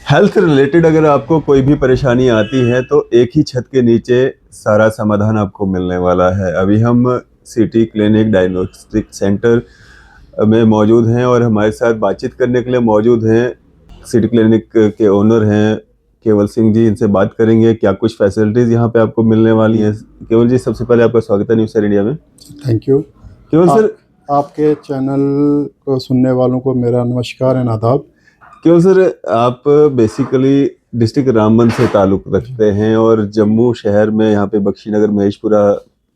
Health related अगर आपको कोई भी परेशानी आती है तो एक ही छत के नीचे सारा समाधान आपको मिलने वाला है। अभी हम सिटी क्लिनिक डायग्नोस्टिक सेंटर में मौजूद हैं और हमारे साथ बातचीत करने के लिए मौजूद हैं सिटी क्लिनिक के ओनर हैं केवल सिंह जी। इनसे बात करेंगे क्या कुछ फैसिलिटीज़ यहाँ पे आपको मिलने वाली हैं। केवल जी, सबसे पहले आपका स्वागत है न्यूज़ सर इंडिया में। Thank you. केवल सर, आपके चैनल को सुनने वालों को मेरा नमस्कार एंड आदाब। केवल सर, आप बेसिकली डिस्ट्रिक्ट रामबन से ताल्लुक़ रखते हैं और जम्मू शहर में यहाँ पे बख्शीनगर महेशपुरा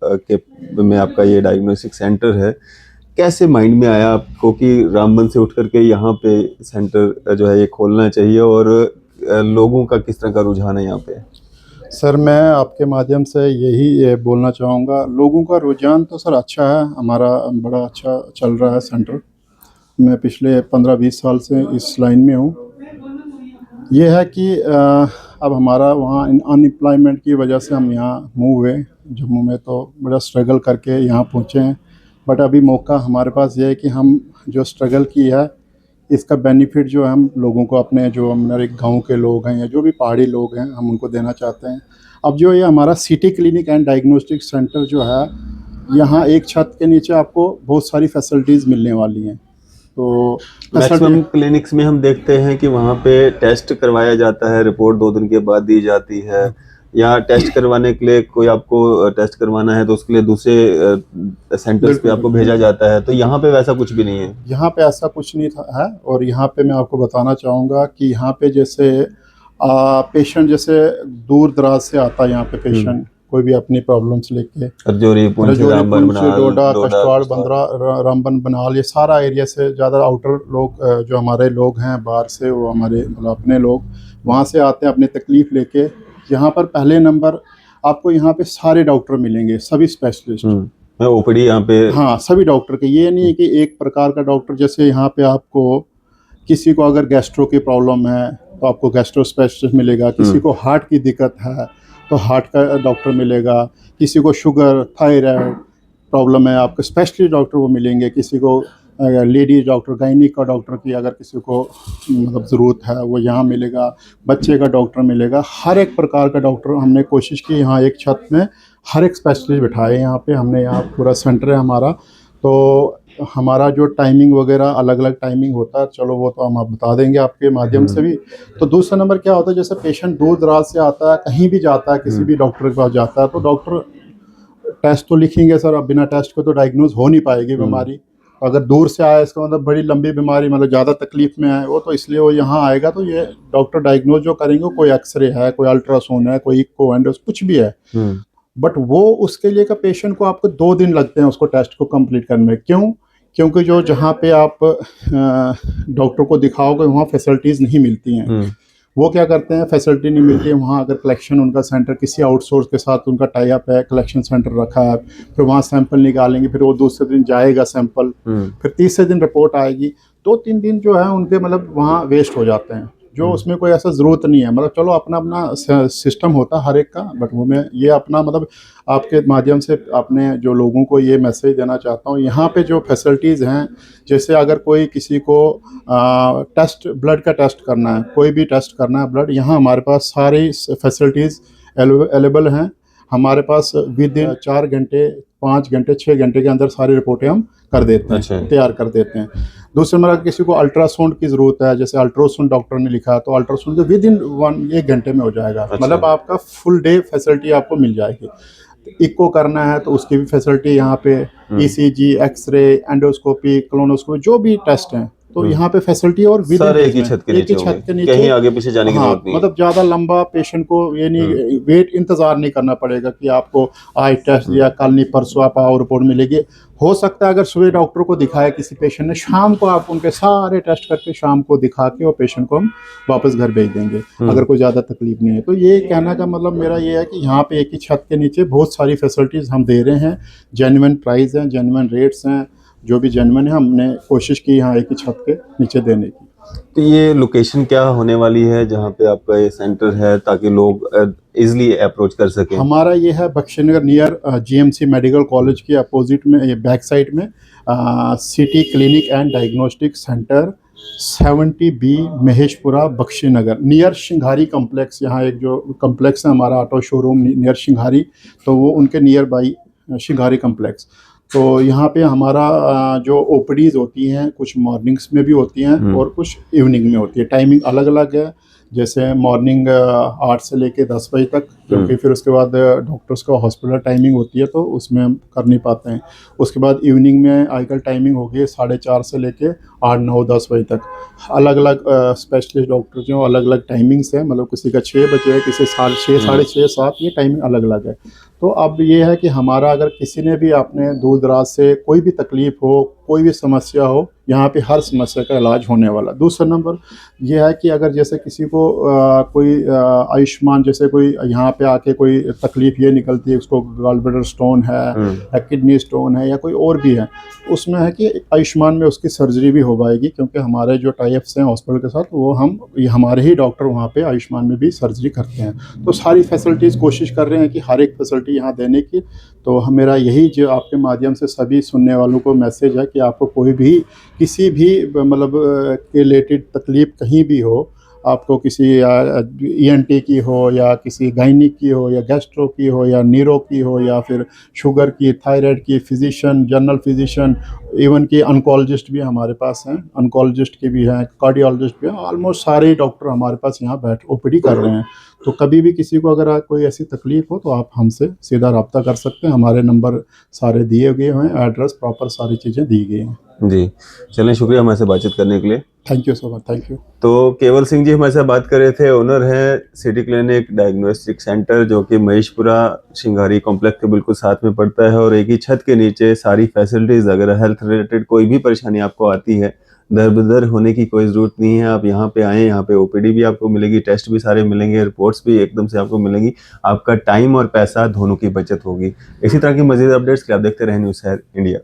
के में आपका ये डायग्नोस्टिक सेंटर है। कैसे माइंड में आया आपको कि रामबन से उठ करके यहाँ पे सेंटर जो है ये खोलना चाहिए, और लोगों का किस तरह का रुझान है यहाँ पे? सर, मैं आपके माध्यम से यही बोलना चाहूँगा, लोगों का रुझान तो सर अच्छा है, हमारा बड़ा अच्छा चल रहा है सेंटर। मैं पिछले 15-20 साल से इस लाइन में हूँ। ये है कि अब हमारा वहाँ अनएम्प्लॉयमेंट की वजह से हम यहाँ मूव हुए जम्मू में, तो बड़ा स्ट्रगल करके यहाँ पहुँचे हैं। बट अभी मौका हमारे पास ये है कि हम जो स्ट्रगल की है इसका बेनिफिट जो है हम लोगों को, अपने जो हमारे गांव के लोग हैं या जो भी पहाड़ी लोग हैं, हम उनको देना चाहते हैं। अब जो ये हमारा city clinic and diagnostic centre जो है, यहाँ एक छत के नीचे आपको बहुत सारी फैसिलिटीज़ मिलने वाली हैं। तो मैक्सिमम क्लिनिक्स में हम देखते हैं कि वहाँ पे टेस्ट करवाया जाता है, रिपोर्ट 2 दिन के बाद दी जाती है, या टेस्ट करवाने के लिए कोई आपको टेस्ट करवाना है तो उसके लिए दूसरे सेंटर्स पे आपको भेजा जाता है। तो यहाँ पे वैसा कुछ भी नहीं है। यहाँ पे ऐसा कुछ नहीं है। और यहाँ पे मैं आपको बताना चाहूँगा कि यहाँ पे जैसे पेशेंट जैसे दूर दराज से आता है यहाँ पे पेशेंट, कोई भी अपनी प्रॉब्लम्स लेके, रजौरी, पुंछ, रामबन, डोडा, कष्टवाड़, बंदरा, रामबन, बनाल, ये सारा एरिया से ज़्यादा आउटर लोग जो हमारे लोग हैं बाहर से, वो हमारे मतलब अपने लोग वहाँ से आते हैं अपनी तकलीफ़ लेके। यहाँ पर पहले नंबर आपको यहाँ पे सारे डॉक्टर मिलेंगे, सभी स्पेशलिस्ट। ओपीडी यहाँ पे, हाँ, सभी डॉक्टर के, ये नहीं है कि एक प्रकार का डॉक्टर। जैसे यहाँ पे आपको किसी को अगर गैस्ट्रो की प्रॉब्लम है तो आपको गैस्ट्रो स्पेशलिस्ट मिलेगा, किसी को हार्ट की दिक्कत है तो हार्ट का डॉक्टर मिलेगा, किसी को शुगर, थायराइड प्रॉब्लम है आपको स्पेशलिस्ट डॉक्टर वो मिलेंगे, किसी को लेडीज डॉक्टर, गायनिक का डॉक्टर की अगर किसी को मतलब ज़रूरत है वो यहाँ मिलेगा, बच्चे का डॉक्टर मिलेगा। हर एक प्रकार का डॉक्टर हमने कोशिश की यहाँ एक छत में हर एक स्पेशलिस्ट बिठाए। यहाँ पे हमने यहाँ पूरा सेंटर है हमारा। तो हमारा जो टाइमिंग वगैरह अलग अलग टाइमिंग होता है, चलो वो तो हम आप बता देंगे आपके माध्यम से भी। तो दूसरा नंबर क्या होता है, जैसे पेशेंट दूर दराज से आता है, कहीं भी जाता है, किसी भी डॉक्टर के पास जाता है, तो डॉक्टर टेस्ट तो लिखेंगे सर। अब बिना टेस्ट के तो डायग्नोज हो नहीं पाएगी बीमारी। अगर दूर से आया, इसका मतलब बड़ी लंबी बीमारी, मतलब ज़्यादा तकलीफ में है वो, तो इसलिए वो यहाँ आएगा। तो ये डॉक्टर डायग्नोज जो करेंगे, कोई एक्सरे है, कोई अल्ट्रासाउंड है, कोई इको एंडोस कुछ भी है, बट वो उसके लिए का पेशेंट को आपको 2 दिन लगते हैं उसको टेस्ट को कंप्लीट करने में। क्यों? क्योंकि जो जहाँ पे आप डॉक्टर को दिखाओगे वहाँ फैसिलिटीज़ नहीं मिलती हैं। वो क्या करते हैं, फैसिलिटी नहीं मिलती है वहाँ। अगर कलेक्शन उनका सेंटर किसी आउटसोर्स के साथ उनका टाई अप है, कलेक्शन सेंटर रखा है, फिर वहाँ सैंपल निकालेंगे, फिर वो दूसरे दिन जाएगा सैंपल, फिर तीसरे दिन रिपोर्ट आएगी। 2-3 दिन जो है उनके मतलब वहाँ वेस्ट हो जाते हैं, जो उसमें कोई ऐसा ज़रूरत नहीं है। मतलब चलो अपना अपना सिस्टम होता है हर एक का, बट वो मैं ये अपना मतलब आपके माध्यम से अपने जो लोगों को ये मैसेज देना चाहता हूँ। यहाँ पे जो फैसिलिटीज़ हैं, जैसे अगर कोई किसी को टेस्ट, ब्लड का टेस्ट करना है, कोई भी टेस्ट करना है ब्लड, यहाँ हमारे पास सारी फैसिलिटीज़ अवेलेबल हैं। हमारे पास विद इन 4 घंटे, 5 घंटे, 6 घंटे के अंदर सारी रिपोर्टें हम कर देते हैं, तैयार कर देते हैं। दूसरे नंबर, अगर किसी को अल्ट्रासाउंड की ज़रूरत है, जैसे अल्ट्रासाउंड डॉक्टर ने लिखा है, तो अल्ट्रासाउंड तो विद इन 1 घंटे में हो जाएगा। मतलब आपका फुल डे फैसिलिटी आपको मिल जाएगी। इको करना है तो उसकी भी फैसिलिटी यहाँ पे, ईसीजी, एक्सरे, एंडोस्कोपी, कोलोनोस्कोपी, जो भी टेस्ट हैं, तो यहाँ पे फैसिलिटी। और सारे एक ही छत के नीचे, कहीं आगे पीछे जाने की जरूरत नहीं है। मतलब ज़्यादा लंबा पेशेंट को ये नहीं वेट इंतज़ार नहीं करना पड़ेगा कि आपको आज टेस्ट दिया, कल नहीं परसों आप आओ रिपोर्ट मिलेगी। हो सकता है अगर सुबह डॉक्टर को दिखाया किसी पेशेंट ने, शाम को आप उनके सारे टेस्ट करके शाम को दिखा के और पेशेंट को हम वापस घर भेज देंगे अगर कोई ज़्यादा तकलीफ नहीं है। तो ये कहना का मतलब मेरा ये है कि यहाँ पे एक ही छत के नीचे बहुत सारी फैसिलिटीज़ हम दे रहे हैं। जेन्युइन प्राइस हैं, जेन्युइन रेट्स हैं, जो भी जेन्युइन है हमने कोशिश की यहाँ एक ही छत के नीचे देने की। तो ये लोकेशन क्या होने वाली है जहाँ पे आपका ये सेंटर है, ताकि लोग इजीली अप्रोच कर सकें? हमारा ये है Bakshinagar near GMC medical college के अपोजिट में, ये बैक साइड में city clinic and diagnostic centre 70B Maheshpura Bakshi Nagar near Singhari complex. यहाँ एक जो कम्प्लेक्स है हमारा ऑटो शोरूम नियर सिंघारी, तो वो उनके नियर बाई सिंघारी कम्प्लेक्स। तो यहाँ पे हमारा जो ओपीडीज होती हैं कुछ मॉर्निंग्स में भी होती हैं और कुछ इवनिंग में होती है। टाइमिंग अलग अलग है, जैसे मॉर्निंग 8 से लेके 10 बजे तक, क्योंकि फिर उसके बाद डॉक्टर्स का हॉस्पिटल टाइमिंग होती है तो उसमें हम कर नहीं पाते हैं। उसके बाद इवनिंग में आजकल टाइमिंग हो गई 4:30 से लेके 8, 9, 10 बजे तक। अलग अलग स्पेशलिस्ट डॉक्टर जो अलग अलग टाइमिंग्स है, मतलब किसी का 6 बजे है, किसी 6:30, 6:30, 7, ये टाइमिंग अलग अलग है। तो अब ये है कि हमारा अगर किसी ने भी आपने दूर दराज से कोई भी तकलीफ़ हो, कोई भी समस्या हो, यहाँ पे हर समस्या का इलाज होने वाला। दूसरा नंबर ये है कि अगर जैसे किसी को कोई आयुष्मान, जैसे कोई यहाँ पे आके कोई तकलीफ़ ये निकलती है, उसको गॉलब्लैडर स्टोन है या किडनी स्टोन है या कोई और भी है, उसमें है कि आयुष्मान में उसकी सर्जरी भी हो पाएगी, क्योंकि हमारे जो टाइप्स हैं हॉस्पिटल के साथ, वो ये हमारे ही डॉक्टर वहाँ पे आयुष्मान में भी सर्जरी करते हैं। तो सारी फैसिलिटीज़ कोशिश कर रहे हैं कि हर एक फैसिलिटी यहाँ देने की। तो मेरा यही जो आपके माध्यम से सभी सुनने वालों को मैसेज है कि आपको कोई भी किसी भी मतलब रिलेटेड तकलीफ़ कहीं भी हो, आपको किसी ईएनटी की हो या किसी गायनिक की हो या गैस्ट्रो की हो या न्यूरो की हो या फिर शुगर की, थायराइड की, फिजिशियन, जनरल फिजिशियन, इवन कि ऑन्कोलॉजिस्ट भी हमारे पास हैं, ऑन्कोलॉजिस्ट के भी हैं, कार्डियोलॉजिस्ट भी हैं, ऑलमोस्ट सारे डॉक्टर हमारे पास यहाँ बैठ ओपीडी कर रहे हैं। तो कभी भी किसी को अगर कोई ऐसी तकलीफ़ हो तो आप हमसे सीधा रब्ता कर सकते हैं। हमारे नंबर सारे दिए गए हैं, एड्रेस प्रॉपर सारी चीज़ें दी गई हैं। जी, चलें, शुक्रिया हमारे से बातचीत करने के लिए। Thank you so much, thank you. तो केवल सिंह जी हमारे साथ बात कर रहे थे, ओनर हैं सिटी क्लिनिक डायग्नोस्टिक सेंटर, जो कि महेशपुरा सिंघारी कॉम्प्लेक्स के बिल्कुल साथ में पड़ता है, और एक ही छत के नीचे सारी फैसिलिटीज़। अगर हेल्थ रिलेटेड कोई भी परेशानी आपको आती है, दर-बदर होने की कोई ज़रूरत नहीं है। आप यहाँ पे आएँ, यहाँ पे ओपीडी भी आपको मिलेगी, टेस्ट भी सारे मिलेंगे, रिपोर्ट्स भी एकदम से आपको मिलेंगी। आपका टाइम और पैसा दोनों की बचत होगी। इसी तरह की मज़ीद अपडेट्स के लिए आप देखते रहें न्यूज़ शहर इंडिया।